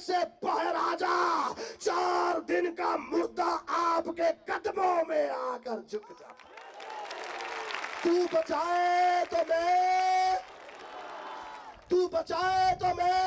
سے باہر آ جا، 4 دن کا مردہ آپ کے قدموں میں آ کر جھک جاتا۔ تو بچائے تو میں، تو بچائے تو میں،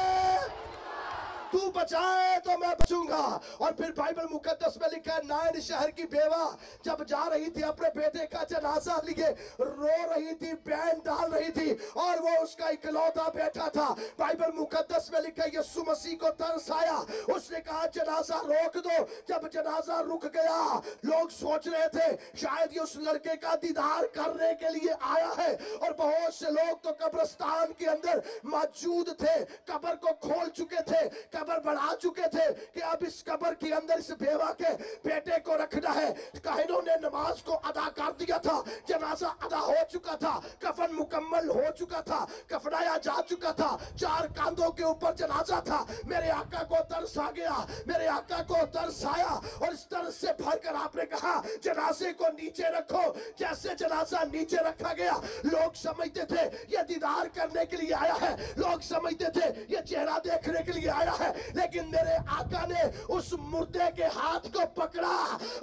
تو بچائے تو میں بچوں گا۔ اور پھر بائبل مقدس میں لکھا ہے نائن شہر کی بیوہ جب جا رہی تھی اپنے بیٹے کا جنازہ لیے، رو رہی تھی، بین ڈال رہی تھی، اور وہ اس کا اکلوتا بیٹا تھا۔ بائبل مقدس میں لکھا ہے یسوع مسیح کو ترس آیا، اس نے کہا جنازہ روک دو۔ جب جنازہ رک گیا، لوگ سوچ رہے تھے شاید یہ اس لڑکے کا دیدار کرنے کے لیے آیا ہے، اور بہت سے لوگ تو قبرستان کے اندر موجود تھے، قبر کو کھول چکے تھے، قبر بڑھا چکے تھے کہ اب اس قبر کے اندر اس بیوہ کے بیٹے کو رکھنا ہے۔ کاہنوں نے نماز کو ادا کر دیا تھا، جنازہ ادا ہو چکا تھا، کفن مکمل ہو چکا تھا، کفنایا جا چکا تھا، 4 کاندھوں کے اوپر جنازہ تھا۔ میرے آقا کو ترس آ گیا، میرے آقا کو ترس آیا، اور اس طرح سے بھر کر آپ نے کہا جنازے کو نیچے رکھو۔ جیسے جنازہ نیچے رکھا گیا، لوگ سمجھتے تھے یہ دیدار کرنے کے لیے آیا ہے، لوگ سمجھتے تھے یہ چہرہ دیکھنے کے لیے آیا ہے، لیکن میرے آقا نے اس مردے کے ہاتھ کو پکڑا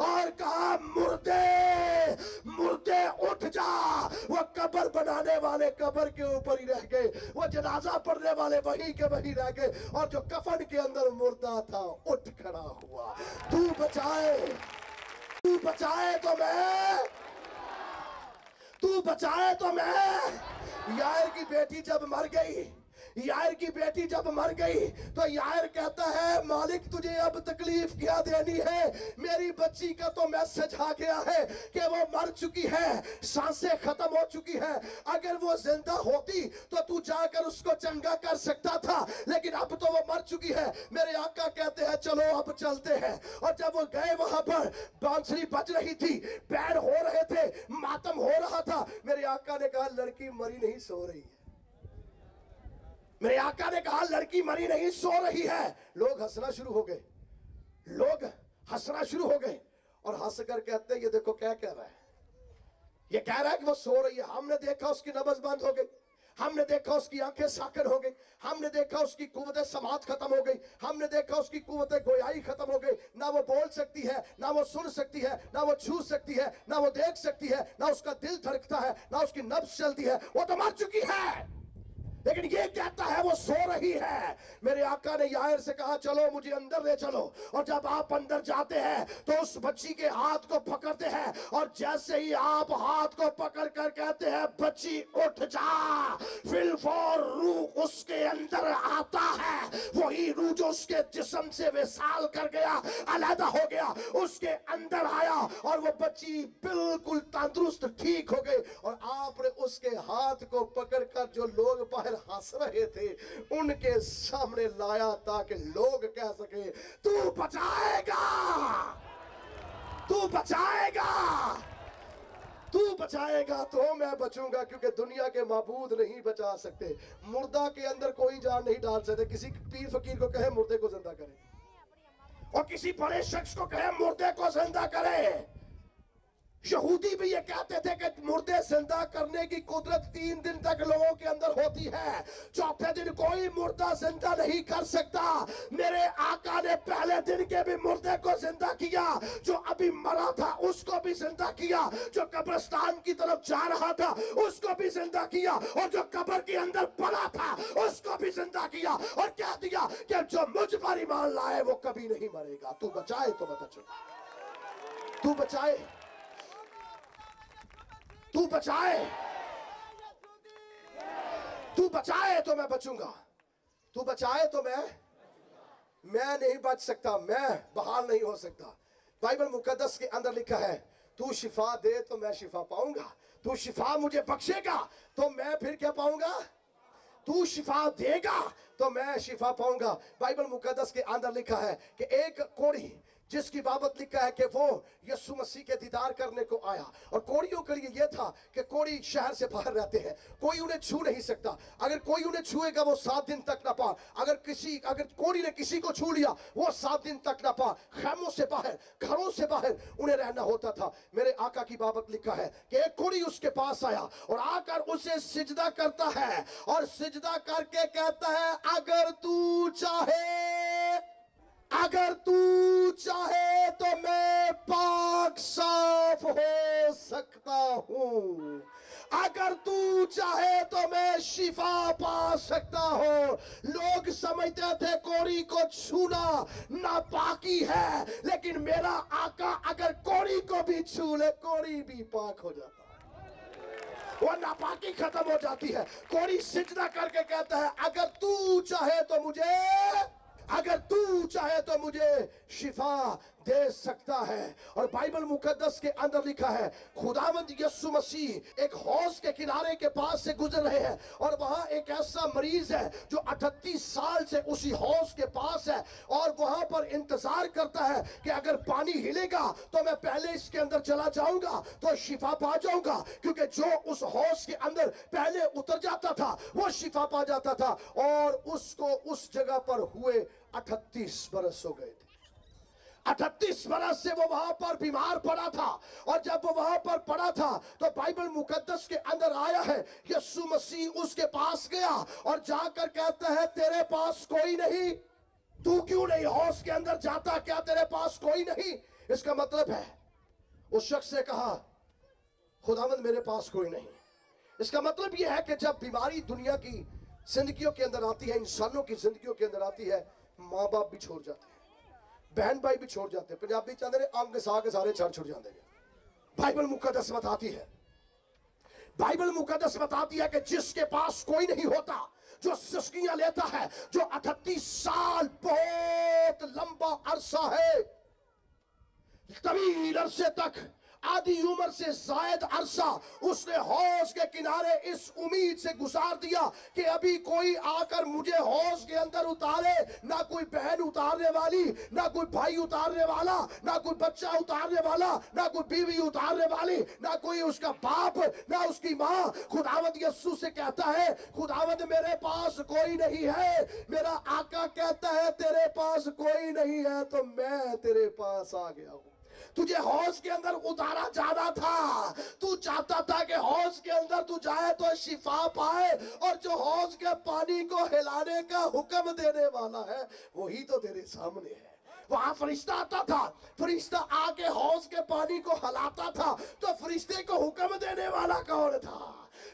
اور کہا مردے مردے اٹھ جا۔ وہ قبر بنانے والے قبر کے اوپر ہی رہ گئے، وہ جنازہ پڑھنے والے وہی کے وہی رہ گئے، اور جو کفن کے اندر مردہ تھا اٹھ کھڑا ہوا۔ تو بچائے، تو بچائے تو میں، تو بچائے تو میں۔ یائر کی بیٹی جب مر گئی، یائر کی بیٹی جب مر گئی تو یائر کہتا ہے مالک تجھے اب تکلیف کیا دینی ہے، میری بچی کا تو میسج آ گیا ہے کہ وہ مر چکی ہے، سانسیں ختم ہو چکی ہے، اگر وہ زندہ ہوتی تو تو جا کر اس کو چنگا کر سکتا تھا، لیکن اب تو وہ مر چکی ہے۔ میرے آقا کہتے ہیں چلو اب چلتے ہیں، اور جب وہ گئے وہاں پر بانسری بج رہی تھی، پیر ہو رہے تھے، ماتم ہو رہا تھا، میرے آقا نے کہا لڑکی مری نہیں سو رہی ہے۔ میرے آقا نے کہا لڑکی مری نہیں سو رہی ہے۔ لوگ ہنسنا شروع ہو گئے، لوگ ہنسنا شروع ہو گئے، اور ہنس کر کہتے ہیں یہ دیکھو کیا کہہ رہا ہے، یہ کہہ رہا ہے کہ وہ سو رہی ہے۔ ہم نے دیکھا اس کی نبض بند ہو گئی، ہم نے دیکھا اس کی آنکھیں ساکن ہو گئی، ہم نے دیکھا اس کی قوت سماعت ختم ہو گئی، ہم نے دیکھا اس کی قوت گویائی ختم ہو گئی، نہ وہ بول سکتی ہے، نہ وہ سن سکتی ہے، نہ وہ چھو سکتی ہے، نہ وہ دیکھ سکتی ہے، نہ اس کا دل دھڑکتا ہے، نہ اس کی نبض چلتی ہے، وہ تو مر چکی ہے، لیکن یہ کہتا ہے وہ سو رہی ہے۔ میرے آقا نے یائر سے کہا چلو مجھے اندر لے چلو، اور جب آپ اندر جاتے ہیں تو اس بچی کے ہاتھ کو پکڑتے ہیں، اور جیسے ہی آپ ہاتھ کو پکڑ کر کہتے ہیں بچی اٹھ جا، فی الفور روح اس کے اندر آتا ہے، وہی روح جو اس کے جسم سے وصال کر گیا، علیحدہ ہو گیا، اس کے اندر آیا، اور وہ بچی بالکل تندرست ٹھیک ہو گئی۔ اور آپ نے اس کے ہاتھ کو پکڑ کر جو لوگ باہر ہنس رہے تھے ان کے سامنے لایا تاکہ لوگ کہہ سکے تو بچائے گا، تو بچائے گا، تو بچائے گا تو میں بچوں گا، کیونکہ دنیا کے معبود نہیں بچا سکتے، مردہ کے اندر کوئی جان نہیں ڈال سکتے۔ کسی پیر فقیر کو کہے مردے کو زندہ کرے، اور کسی بڑے شخص کو کہے مردے کو زندہ کرے۔ یہودی بھی یہ کہتے تھے کہ مردے زندہ کرنے کی قدرت 3 دن تک لوگوں کے اندر ہوتی ہے، 4تھے دن کوئی مردہ زندہ نہیں کر سکتا۔ میرے آقا نے پہلے دن کے بھی مردے کو زندہ کیا، جو ابھی مرا تھا اس کو بھی زندہ کیا، جو قبرستان کی طرف جا رہا تھا اس کو بھی زندہ کیا، اور جو قبر کے اندر پڑا تھا اس کو بھی زندہ کیا، اور کہہ دیا کہ جو مجھ پر ایمان لائے وہ کبھی نہیں مرے گا۔ تو بچائے تو میں بچوں، تو بچائے، تو بچائے، تو بچائے تو میں بچوں گا، تو بچائے تو میں نہیں بچ سکتا، میں بحال نہیں ہو سکتا۔ بائبل مقدس کے اندر لکھا ہے تو شفا دے تو میں شفا پاؤں گا، تو شفا مجھے بخشے گا تو میں پھر کیا پاؤں گا، تو شفا دے گا تو میں شفا پاؤں گا۔ بائبل مقدس کے اندر لکھا ہے کہ ایک کوڑی جس کی بابت لکھا ہے کہ وہ یسوع مسیح کے دیدار کرنے کو آیا، اور کوڑیوں کے لیے یہ تھا کہ کوڑی شہر سے باہر رہتے ہیں، کوئی انہیں چھو نہیں سکتا، اگر کوئی انہیں چھوئے گا وہ 7 دن تک نہ پا، اگر کوڑی نے کسی کو چھو لیا وہ 7 دن تک نہ پا، خیموں سے باہر، گھروں سے باہر انہیں رہنا ہوتا تھا۔ میرے آقا کی بابت لکھا ہے کہ ایک کوڑی اس کے پاس آیا اور آ کر اسے سجدہ کرتا ہے، اور سجدہ کر کے کہتا ہے اگر تو چاہے اگر تو چاہے تو میں پاک صاف ہو سکتا ہوں، اگر تو چاہے تو میں شفا پا سکتا ہوں۔ لوگ سمجھتے تھے کوڑی کو چھونا ناپاکی ہے، لیکن میرا آقا اگر کوڑی کو بھی چھو لے کوڑی بھی پاک ہو جاتا ہے، وہ ناپاکی ختم ہو جاتی ہے۔ کوڑی سجدہ کر کے کہتا ہے اگر تو چاہے تو مجھے شفا دے سکتا ہے۔ اور بائبل مقدس کے اندر لکھا ہے خداوند یسوع مسیح ایک حوض کے کنارے کے پاس سے گزر رہے ہیں، اور وہاں ایک ایسا مریض ہے جو 38 سال سے اسی حوض کے پاس ہے، اور وہاں پر انتظار کرتا ہے کہ اگر پانی ہلے گا تو میں پہلے اس کے اندر چلا جاؤں گا تو شفا پا جاؤں گا، کیونکہ جو اس حوض کے اندر پہلے اتر جاتا تھا وہ شفا پا جاتا تھا۔ اور اس کو اس جگہ پر ہوئے 38 برس ہو گئے تھے۔ 38 برس سے وہ وہاں پر بیمار پڑا تھا، اور جب وہ وہاں پر پڑا تھا تو بائبل مقدس کے اندر آیا ہے یسوع مسیح اس کے پاس گیا اور جا کر کہتا ہے تیرے پاس کوئی نہیں، تو کیوں نہیں حوض کے اندر جاتا، کیا تیرے پاس کوئی نہیں؟ اس کا مطلب ہے اس شخص نے کہا خداوند میرے پاس کوئی نہیں۔ اس کا مطلب یہ ہے کہ جب بیماری دنیا کی زندگیوں کے اندر آتی ہے، انسانوں کی زندگیوں کے اندر آتی ہے، ماں باپ بھی چھوڑ جاتے ہیں، بہن بھائی بھی چھوڑ جاتے ہیں، پنجابی چاہتے ہیں آم کے سارے چھوڑ جاتے ہیں۔ بائبل مقدس بتاتی ہے کہ جس کے پاس کوئی نہیں ہوتا، جو سسکیاں لیتا ہے، جو 38 سال بہت لمبا عرصہ ہے، طویل عرصے تک آدھی عمر سے زائد عرصہ اس نے حوض کے کنارے اس امید سے گزار دیا کہ ابھی کوئی آ کر مجھے حوض کے اندر اتارے، نہ کوئی بہن اتارنے والی، نہ کوئی بھائی اتارنے والا، نہ کوئی بچہ اتارنے والا، نہ کوئی بیوی اتارنے والی، نہ کوئی اس کا باپ، نہ اس کی ماں۔ خداوند یسوع سے کہتا ہے خداوند میرے پاس کوئی نہیں ہے۔ میرا آقا کہتا ہے تیرے پاس کوئی نہیں ہے تو میں تیرے پاس آ گیا ہوں۔ تجھے حوض کے اندر اتارا جانا تھا، تو چاہتا تھا کہ حوض کے اندر تو جائے تو شفا پائے، اور جو حوض کے پانی کو ہلانے کا حکم دینے والا ہے وہی تو تیرے سامنے ہے۔ وہاں فرشتہ آتا تھا، فرشتہ آ کے حوض کے پانی کو ہلاتا تھا، تو فرشتے کو حکم دینے والا کون تھا؟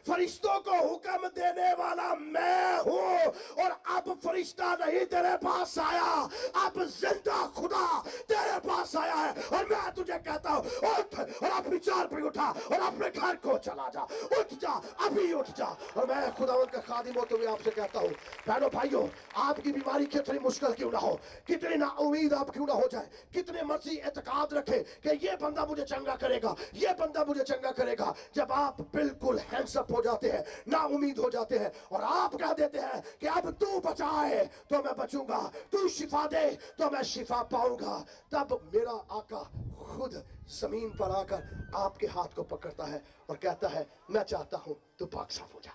فرشتوں کو حکم دینے والا میں ہوں۔ اور اب فرشتہ نہیں تیرے پاس آیا، اب زندہ خدا تیرے پاس آیا ہے، اور میں تجھے کہتا ہوں اٹھ اور اپنی چار پہ اٹھا اور اپنے گھر کو چلا جا، اٹھ جا، ابھی اٹھ جا۔ اور میں خداوند کا خادم ہوتے ہوئے آپ سے کہتا ہوں بہنوں بھائیوں، آپ کی بیماری کتنی مشکل کیوں نہ ہو، کتنی نا امید آپ کیوں نہ ہو جائے، کتنے مرضی اعتقاد رکھے کہ یہ بندہ مجھے چنگا کرے گا، یہ بندہ مجھے چنگا کرے گا، جب آپ بالکل ہینڈز اپ ہو جاتے ہیں، نا امید ہو جاتے ہیں، اور آپ کہہ دیتے ہیں کہ اب تو بچائے تو میں بچوں گا، تو شفا دے تو میں شفا پاؤں گا، تب میرا آقا خود زمین پر آ کر آپ کے ہاتھ کو پکڑتا ہے اور کہتا ہے میں چاہتا ہوں تو پاک صاف ہو جا،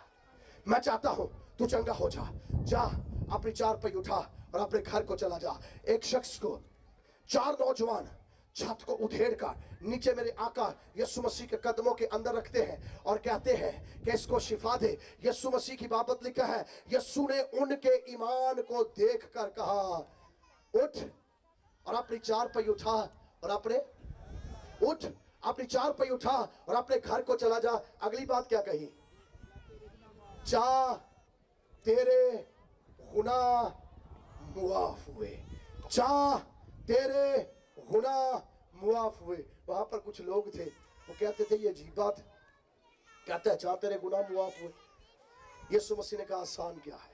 میں چاہتا ہوں تو چنگا ہو جا، جا اپنی چار پہ اٹھا اور اپنے گھر کو چلا جا۔ ایک شخص کو 4 نوجوان چھت کو ادھیڑ کر نیچے میرے آقا یسوع مسیح کے قدموں کے اندر رکھتے ہیں اور کہتے ہیں کہ اس کو شفا دے۔ یسوع مسیح کی بابت لکھا ہے یسوع نے ان کے ایمان کو دیکھ کر کہا اٹھ اور اپنی چار پہ اٹھا اور اپنی چار پہ اٹھا اور اپنے گھر کو چلا جا۔ اگلی بات کیا کہی؟ جا تیرے گناہ معاف ہوئے، جا تیرے گناہ معاف ہوئے۔ وہاں پر کچھ لوگ تھے وہ کہتے تھے یہ عجیب بات، کہتا ہے جا تیرے گناہ معاف ہوئے۔ یسوع مسیح نے کہا آسان کیا ہے؟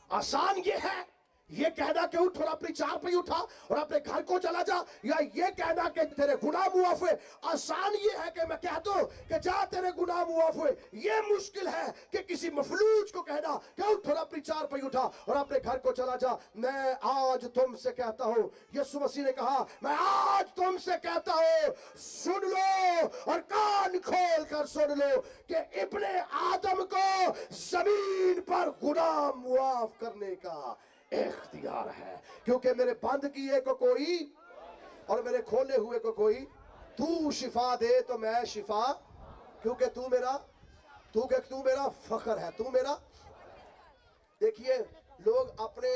آسان یہ ہے یہ کہنا کہ اٹھ اور اپنی چار پہ اٹھا اور اپنے گھر کو چلا جا، یا یہ کہنا کہ تیرے گناہ معاف ہوئے؟ آسان یہ ہے کہ میں کہہ دوں کہ جا تیرے گناہ معاف ہوئے۔ یہ مشکل ہے کہ کسی مفلوج کو کہنا کہ اٹھ اور اپنی چار پہ اٹھا اور اپنے گھر کو چلا جا۔ میں آج تم سے کہتا ہوں، یسوع مسیح نے کہا میں آج تم سے کہتا ہوں سن لو اور کان کھول کر سن لو کہ ابن آدم کو زمین پر گناہ معاف کرنے کا اختیار ہے، کیونکہ میرے بند کیے کو کوئی اور میرے کھولے ہوئے کو کوئی۔ تو شفا دے تو میں شفا، کیونکہ تو میرا فخر ہے، تو میرا۔ دیکھیے لوگ اپنے